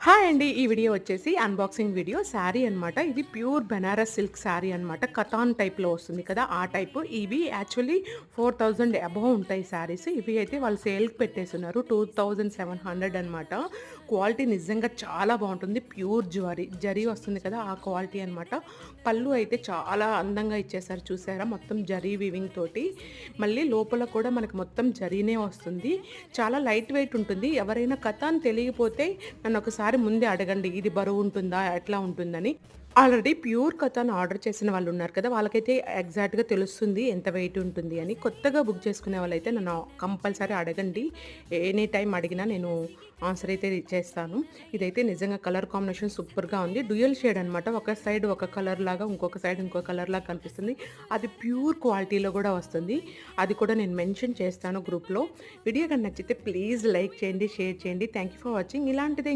Hi అండి. ఈ video వచ్చేసి అన్బాక్సింగ్ వీడియో. శారీ అనమాట. ఇది ప్యూర్ బెనారస్ సిల్క్ శారీ అనమాట. కతాన్ టైప్‌లో వస్తుంది కదా! ఆ టైపు. ఇవి యాక్చువల్లీ 4000 అబోవ్ ఉంటాయి శారీస్. ఇవి అయితే వాళ్ళు సేల్‌కి పెట్టేసున్నారు. 2700 అనమాట. క్వాలిటీ నిజంగా చాలా బావుంటుంది. ప్యూర్ జరీ వస్తుంది కదా! ఆ క్వాలిటీ అనమాట. పళ్ళు అయితే చాలా అందంగా ఇచ్చేసారు చూసారా? మొత్తం జరీ వీవింగ్ తోటి. మళ్ళీ లోపల కూడా మనకు మొత్తం జరీనే వస్తుంది. చాలా లైట్ వెయిట్ ఉంటుంది. ఎవరైనా కతాన్ తెలియకపోతే నన్ను ఒకసారి ముందే అడగండి. ఇది బరువుంటుందా? ఎట్లా ఉంటుందని. ఆల్రెడీ ప్యూర్ కథాన్ ఆర్డర్ చేసిన వాళ్ళున్నారు కదా! వాళ్ళకైతే ఎగ్జాక్ట్‌గా తెలుస్తుంది ఎంత వెయిట్ ఉంటుంది అని. కొత్తగా బుక్ చేసుకునే వాళ్ళైతే నన్ను కంపల్సరీ అడగండి. ఎనీ టైమ్ అడిగినా నేను ఆన్సర్ అయితే ఇచ్చేస్తాను. ఇదైతే నిజంగా కలర్ కాంబినేషన్ సూపర్‌గా ఉంది. డ్యూయల్ షేడ్ అనమాట. ఒక సైడ్ ఒక కలర్ లాగా, ఇంకొక సైడ్ ఇంకో కలర్ లాగా కనిపిస్తుంది. అది ప్యూర్ క్వాలిటీలో కూడా వస్తుంది. అది కూడా నేను మెన్షన్ చేస్తాను గ్రూప్‌లో. వీడియో గాని నచ్చితే ప్లీజ్ లైక్ చేయండి, షేర్ చేయండి. Thank you for watching. ఇలాంటిదే